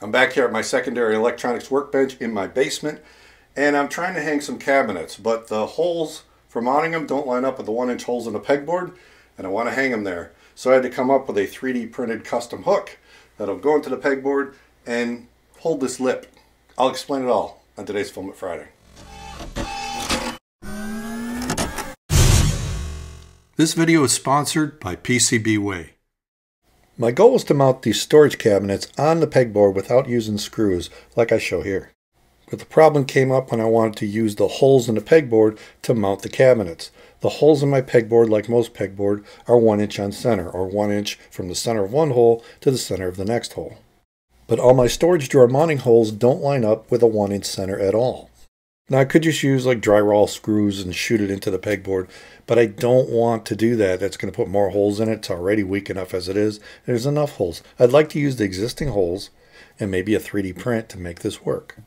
I'm back here at my secondary electronics workbench in my basement, and I'm trying to hang some cabinets, but the holes for mounting them don't line up with the 1-inch holes in the pegboard, and I want to hang them there. So I had to come up with a 3D printed custom hook that'll go into the pegboard and hold this lip. I'll explain it all on today's Filament Friday. This video is sponsored by PCB. My goal was to mount these storage cabinets on the pegboard without using screws like I show here. But the problem came up when I wanted to use the holes in the pegboard to mount the cabinets. The holes in my pegboard, like most pegboard, are 1 inch on center, or 1 inch from the center of one hole to the center of the next hole. But all my storage drawer mounting holes don't line up with a 1 inch center at all. Now I could just use like drywall screws and shoot it into the pegboard, but I don't want to do that. That's going to put more holes in it. It's already weak enough as it is. There's enough holes. I'd like to use the existing holes and maybe a 3D print to make this work.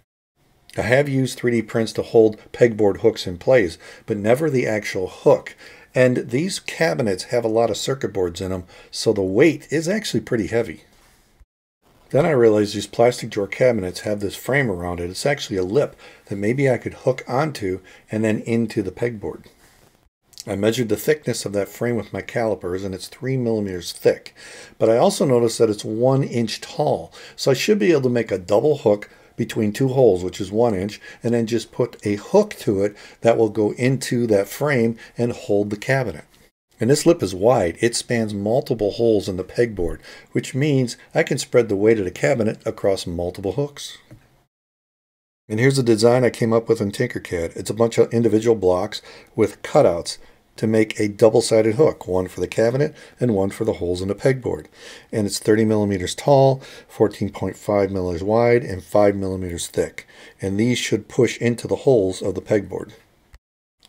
I have used 3D prints to hold pegboard hooks in place, but never the actual hook. And these cabinets have a lot of circuit boards in them, so the weight is actually pretty heavy. Then I realized these plastic drawer cabinets have this frame around it. It's actually a lip that maybe I could hook onto and then into the pegboard. I measured the thickness of that frame with my calipers, and it's 3 millimeters thick. But I also noticed that it's 1 inch tall. So I should be able to make a double hook between two holes, which is 1 inch, and then just put a hook to it that will go into that frame and hold the cabinet. And this lip is wide. It spans multiple holes in the pegboard, which means I can spread the weight of the cabinet across multiple hooks. And here's the design I came up with in Tinkercad. It's a bunch of individual blocks with cutouts to make a double-sided hook, one for the cabinet and one for the holes in the pegboard. And it's 30 millimeters tall, 14.5 millimeters wide, and 5 millimeters thick. And these should push into the holes of the pegboard.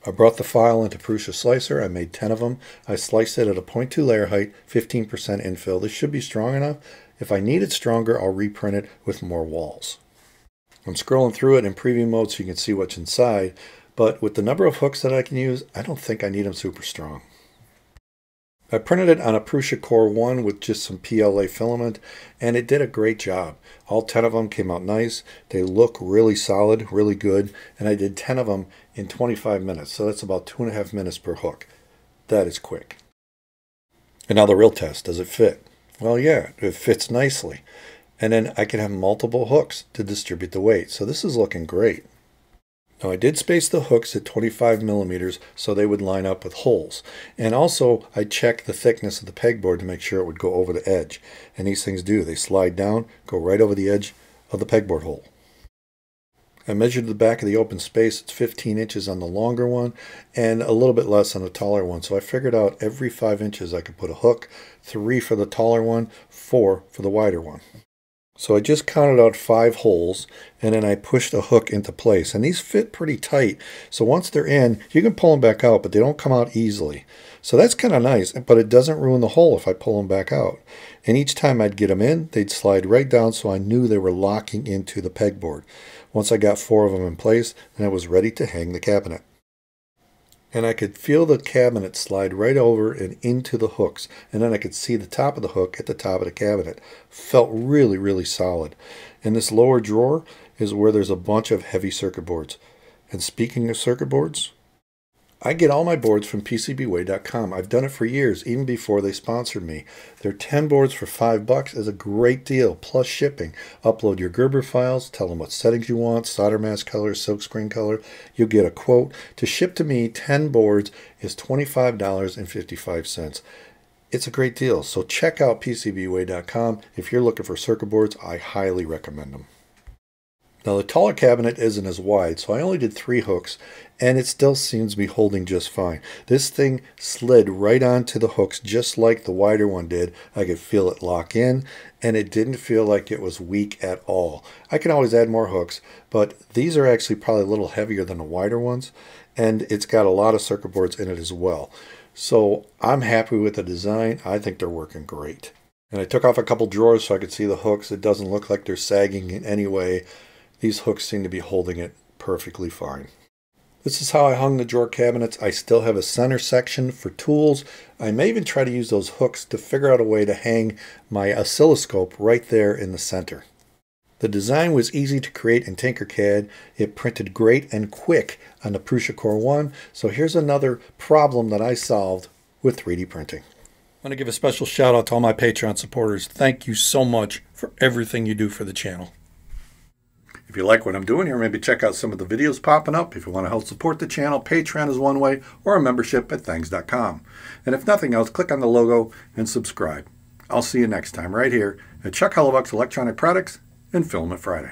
I brought the file into Prusa Slicer. I made 10 of them. I sliced it at a 0.2 layer height, 15% infill. This should be strong enough. If I need it stronger, I'll reprint it with more walls. I'm scrolling through it in preview mode so you can see what's inside, but with the number of hooks that I can use, I don't think I need them super strong. I printed it on a Prusa Core 1 with just some PLA filament, and it did a great job. All 10 of them came out nice. They look really solid, really good, and I did 10 of them in 25 minutes, so that's about 2.5 minutes per hook. That is quick. And now the real test, does it fit? Well, yeah, it fits nicely. And then I can have multiple hooks to distribute the weight, so this is looking great. Now I did space the hooks at 25 millimeters so they would line up with holes. And also I checked the thickness of the pegboard to make sure it would go over the edge. And these things do. They slide down, go right over the edge of the pegboard hole. I measured the back of the open space. It's 15 inches on the longer one and a little bit less on the taller one. So I figured out every 5 inches I could put a hook, 3 for the taller one, 4 for the wider one. So I just counted out 5 holes, and then I pushed a hook into place. And these fit pretty tight, so once they're in, you can pull them back out, but they don't come out easily. So that's kind of nice, but it doesn't ruin the hole if I pull them back out. And each time I'd get them in, they'd slide right down, so I knew they were locking into the pegboard. Once I got 4 of them in place, then I was ready to hang the cabinet. And I could feel the cabinet slide right over and into the hooks. And then I could see the top of the hook at the top of the cabinet. Felt really, really solid. And this lower drawer is where there's a bunch of heavy circuit boards. And speaking of circuit boards, I get all my boards from PCBWay.com. I've done it for years, even before they sponsored me. Their 10 boards for $5 is a great deal, plus shipping. Upload your Gerber files, tell them what settings you want, solder mask color, silkscreen color. You'll get a quote. To ship to me, 10 boards is $25.55. It's a great deal, so check out PCBWay.com. If you're looking for circuit boards, I highly recommend them. Now the taller cabinet isn't as wide, so I only did 3 hooks, and it still seems to be holding just fine. This thing slid right onto the hooks just like the wider one did. I could feel it lock in, and it didn't feel like it was weak at all. I can always add more hooks, but these are actually probably a little heavier than the wider ones, and it's got a lot of circuit boards in it as well. So I'm happy with the design. I think they're working great. And I took off a couple drawers so I could see the hooks. It doesn't look like they're sagging in any way. These hooks seem to be holding it perfectly fine. This is how I hung the drawer cabinets. I still have a center section for tools. I may even try to use those hooks to figure out a way to hang my oscilloscope right there in the center. The design was easy to create in Tinkercad. It printed great and quick on the Prusa Core 1. So here's another problem that I solved with 3D printing. I want to give a special shout out to all my Patreon supporters. Thank you so much for everything you do for the channel. If you like what I'm doing here, maybe check out some of the videos popping up. If you want to help support the channel, Patreon is one way, or a membership at thangs.com. And if nothing else, click on the logo and subscribe. I'll see you next time right here at Chuck Hellebuck's Electronic Products and Filament Friday.